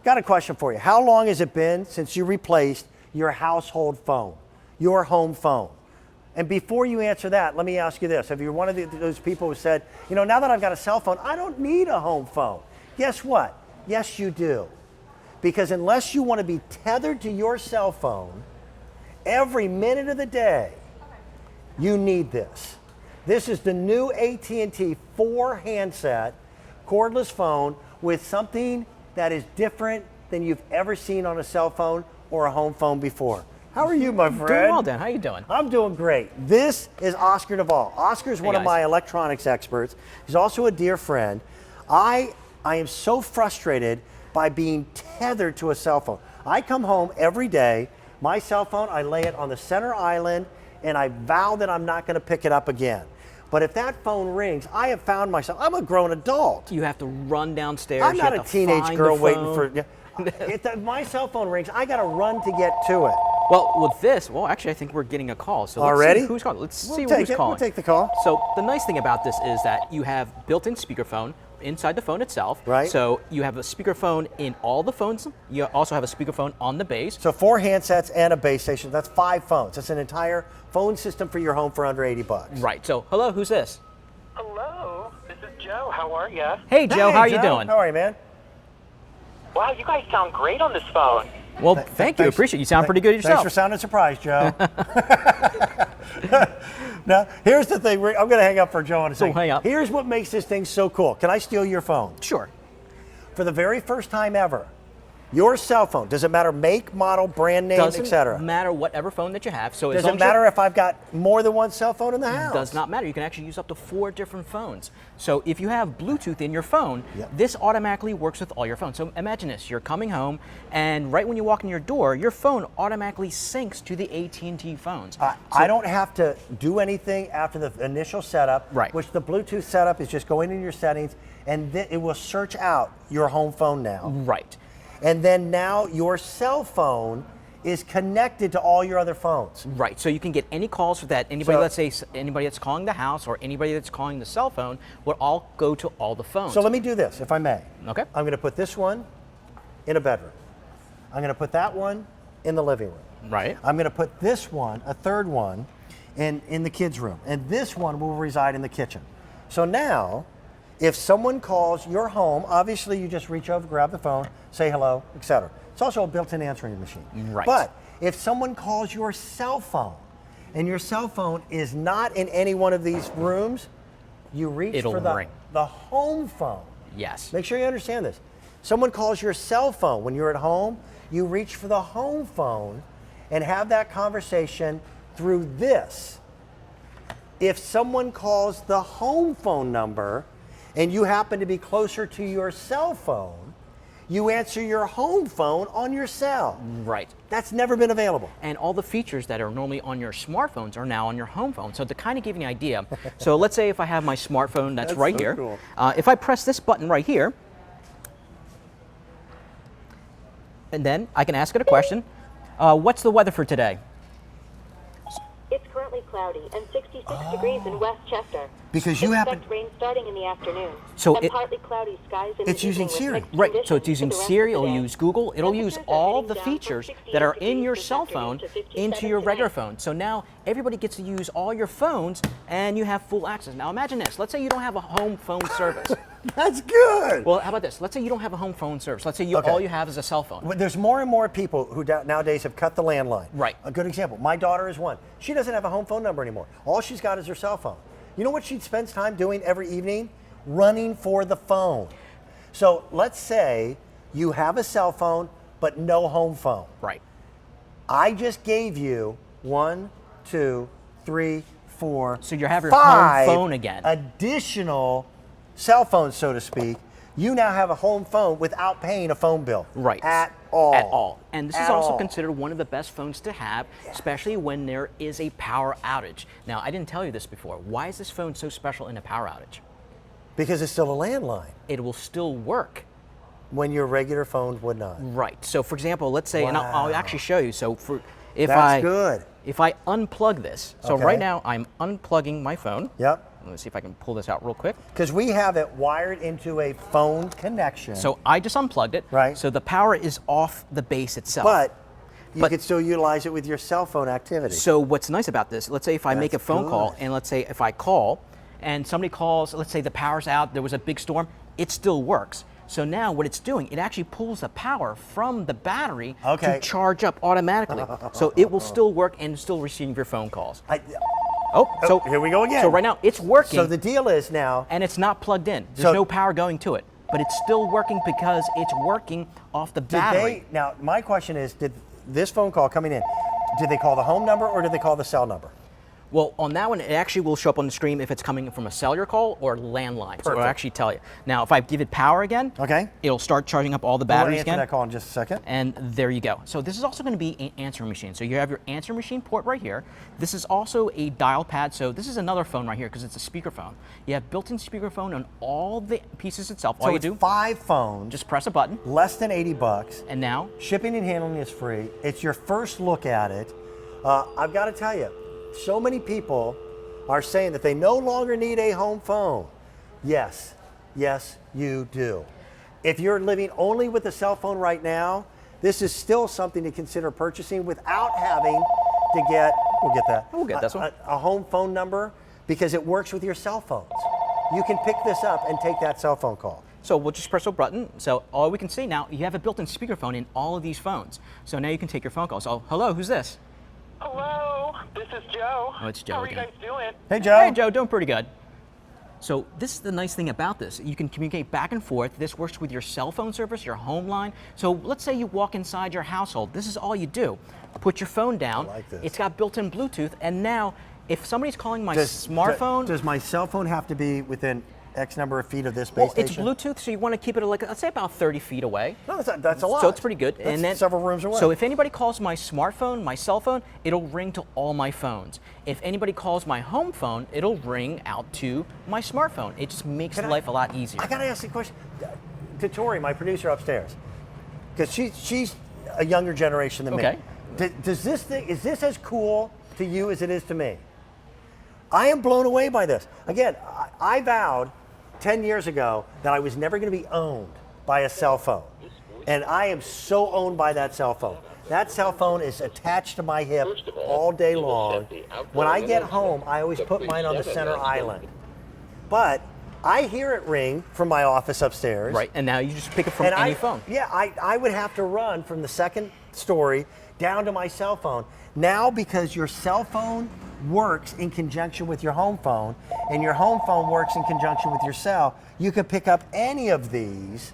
got a question for you. How long has it been since you replaced your household phone, your home phone? And before you answer that, let me ask you this. If you're one of those people who said, you know, now that I've got a cell phone, I don't need a home phone. Guess what? Yes, you do. Because unless you want to be tethered to your cell phone every minute of the day, you need this. This is the new AT&T 4-Handset Cordless phone with something that is different than you've ever seen on a cell phone or a home phone before. How are you, my friend? Doing well, Dan. How you doing? I'm doing great. This is Oscar Duvall. Oscar is one of my electronics experts. He's also a dear friend. I am so frustrated by being tethered to a cell phone. I come home every day, my cell phone, I lay it on the center island, and I vow that I'm not going to pick it up again. But if that phone rings, I have found myself, I'm a grown adult. You have to run downstairs. I'm not a teenage girl waiting for, if my cell phone rings, I got to run to get to it. Well, with this, actually, I think we're getting a call. So let's see who's calling. Let's see who's calling. We'll take the call. So the nice thing about this is that you have built-in speakerphone inside the phone itself. Right. So you have a speakerphone in all the phones. You also have a speakerphone on the base. So 4 handsets and a base station. That's 5 phones. That's an entire phone system for your home for under $80. Right. So hello, who's this? Hello, this is Joe. How are you? Hey, Joe. How are you doing? How are you, man? Wow, you guys sound great on this phone. Well, thank you. Appreciate it. You sound pretty good yourself. Thanks for sounding surprised, Joe. Now, here's the thing. I'm going to hang up for Joe in a second. So hang up. Here's what makes this thing so cool. Can I steal your phone? Sure. For the very first time ever, your cell phone, does it matter make, model, brand name, etc.? Doesn't matter whatever phone that you have. So does it matter if I've got more than one cell phone in the house? Does not matter. You can actually use up to 4 different phones. So if you have Bluetooth in your phone, this automatically works with all your phones. So imagine this: you're coming home, and right when you walk in your door, your phone automatically syncs to the AT&T phones. I don't have to do anything after the initial setup, right? Which the Bluetooth setup is just going in your settings, and then it will search out your home phone now. Right. And then now your cell phone is connected to all your other phones. Right, so you can get any calls for that. Anybody, let's say anybody that's calling the house or anybody that's calling the cell phone will all go to all the phones. So let me do this, if I may. Okay. I'm going to put this one in a bedroom. I'm going to put that one in the living room. Right. I'm going to put this one, a third one, in the kids' room. And this one will reside in the kitchen. So now, if someone calls your home, obviously you just reach over, grab the phone, say hello, etc. It's also a built-in answering machine. Right. But if someone calls your cell phone, and your cell phone is not in any one of these rooms, you reach for the home phone. Yes. Make sure you understand this. Someone calls your cell phone when you're at home, you reach for the home phone and have that conversation through this. If someone calls the home phone number, and you happen to be closer to your cell phone, you answer your home phone on your cell. Right. That's never been available. And all the features that are normally on your smartphones are now on your home phone. So to kind of give you an idea, so let's say if I have my smartphone that's right so here, cool. If I press this button right here, and then I can ask it a question, what's the weather for today? It's currently cloudy and 66 degrees in Westchester. Because you happen Expect rain starting in the afternoon. So and partly cloudy skies in it's the using evening Siri. with mixed Right, so conditions it's using for the rest Siri, of the it'll day. use Google, it'll use Temperatures are all heading the down from features 68 that are in your degrees cell this phone afternoon to 57 into your regular tonight. phone. So now everybody gets to use all your phones and you have full access. Now imagine this, let's say you don't have a home phone service. That's good. Well, how about this? Let's say you don't have a home phone service. Let's say all you have is a cell phone. Well, there's more and more people who nowadays have cut the landline. Right. A good example, my daughter is one. She doesn't have a home phone number anymore. All she's got is her cell phone. You know what she spends time doing every evening? Running for the phone. So let's say you have a cell phone, but no home phone. Right. I just gave you 1, 2, 3, 4, So you have your 5 home phone again. additional cell phones, so to speak. You now have a home phone without paying a phone bill. Right. At all. At all. And this is At also all. considered one of the best phones to have, especially when there is a power outage. Now, I didn't tell you this before. Why is this phone so special in a power outage? Because it's still a landline. It will still work. When your regular phone would not. Right. So, for example, let's say, and I'll actually show you. So, if That's good. if I unplug this, so Okay. right now I'm unplugging my phone. Yep. Let me see if I can pull this out real quick. Because we have it wired into a phone connection. So I just unplugged it. Right. So the power is off the base itself. But you can still utilize it with your cell phone activity. So what's nice about this, let's say if I make a That's phone good. call, and let's say if I call, and somebody calls, let's say the power's out, there was a big storm, it still works. So now what it's doing, it actually pulls the power from the battery to charge up automatically. So it will still work and still receive your phone calls. So here we go again. So right now it's working. So the deal is now, and it's not plugged in. There's no power going to it, but it's still working because it's working off the battery. Now my question is, did this phone call coming in, did they call the home number or did they call the cell number? Well, on that one, it actually will show up on the screen if it's coming from a cellular call or landline. So it'll actually tell you. Now, if I give it power again, it'll start charging up all the batteries again. I'll answer that call in just a second. And there you go. So this is also going to be an answering machine. So you have your answering machine port right here. This is also a dial pad. So this is another phone right here because it's a speakerphone. You have built-in speakerphone on all the pieces itself. All So you it's do, 5 phones. just press a button. Less than $80. And now, shipping and handling is free. It's your first look at it. I've got to tell you, so many people are saying that they no longer need a home phone. Yes, you do. If you're living only with a cell phone right now, this is still something to consider purchasing without having to get, We'll get this one. a home phone number, because it works with your cell phones. You can pick this up and take that cell phone call. So we'll just press a button. So all we can see now, you have a built-in speakerphone in all of these phones. So now you can take your phone call. So hello, who's this? Hello, this is Joe. Oh, it's Joe How are again. you guys doing? Hey, Joe. Hey, Joe, doing pretty good. So this is the nice thing about this. You can communicate back and forth. This works with your cell phone service, your home line. So let's say you walk inside your household. This is all you do. Put your phone down. I like this. It's got built-in Bluetooth. And now, if somebody's calling my smartphone... Does my cell phone have to be within X number of feet of this base it's station? Bluetooth, so you want to keep it like, let's say about 30 feet away. No, that's a lot. So it's pretty good. That's and then several rooms away. So if anybody calls my smartphone, my cell phone, it'll ring to all my phones. If anybody calls my home phone, it'll ring out to my smartphone. It just makes life a lot easier. I gotta ask you a question to Tori, my producer upstairs, because she's a younger generation than me. Does this thing, is this as cool to you as it is to me? I am blown away by this. Again, I vowed 10 years ago that I was never going to be owned by a cell phone. And I am so owned by that cell phone. That cell phone is attached to my hip all day long. When I get home, I always put mine on the center island. But I hear it ring from my office upstairs. Right, and now you just pick it from any phone. Yeah, I would have to run from the second story down to my cell phone. Now, because your cell phone works in conjunction with your home phone, and your home phone works in conjunction with your cell, you could pick up any of these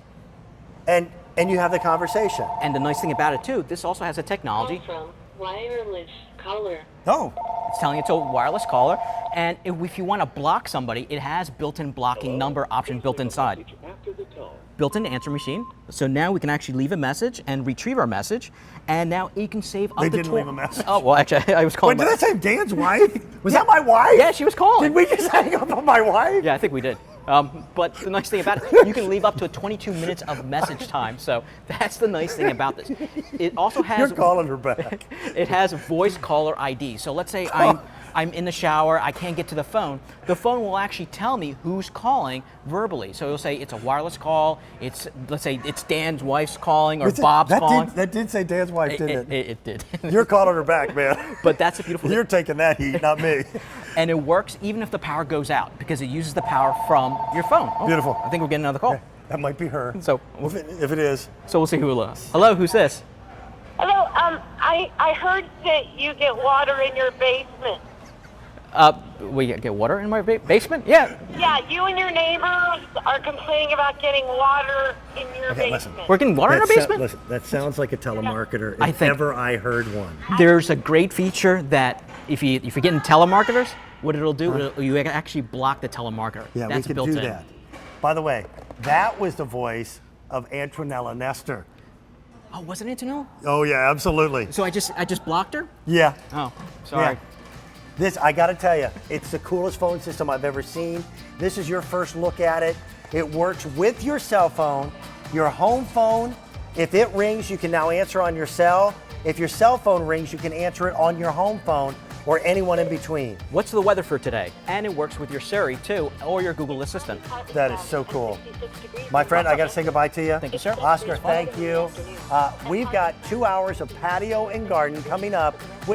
and you have the conversation. And the nice thing about it too, this also has a technology. From wireless caller. Oh. It's telling you it's a wireless caller, and if you want to block somebody, it has built-in blocking number option built inside. Built-in answer machine. So now we can actually leave a message and retrieve our message, and now you can save up to... They didn't leave a message. Oh, well, actually, I was calling... Wait, did I say Dan's wife? Was that my wife? Yeah, she was calling. Did we just hang up on my wife? Yeah, I think we did. But the nice thing about it, you can leave up to 22 minutes of message time. So that's the nice thing about this. It also has... You're calling her back. It has voice caller ID. So let's say I'm in the shower, I can't get to the phone will actually tell me who's calling verbally. So it'll say it's a wireless call, let's say it's Dan's wife's calling or Bob's calling. That did say Dan's wife, didn't it? It did. You're calling her back, man. But that's a beautiful thing. You're taking that heat, not me. And it works even if the power goes out because it uses the power from your phone. Oh, beautiful. I think we're getting another call. Okay, that might be her. So if it is. So we'll see who it is. Hello, who's this? Hello, I heard that you get water in your basement. We get water in my basement? Yeah. Yeah, you and your neighbors are complaining about getting water in your basement. Listen. We're getting water in our basement? Listen, that sounds like a telemarketer I if think- ever I heard one. There's a great feature that if you're getting telemarketers, what it'll do, you actually block the telemarketer. Yeah, That's we built could do in. that. By the way, that was the voice of Antonella Nestor. Oh, wasn't it Antonella? Oh yeah, absolutely. So I just blocked her? Yeah. Oh, sorry. Yeah. This, I gotta tell you, it's the coolest phone system I've ever seen. This is your first look at it. It works with your cell phone, your home phone. If it rings, you can now answer on your cell. If your cell phone rings, you can answer it on your home phone. or anyone in between. What's the weather for today? And it works with your Siri too, or your Google Assistant. That is so cool. My friend, I got to say goodbye to you. Thank you, sir. Oscar, thank you. We've got 2 hours of patio and garden coming up.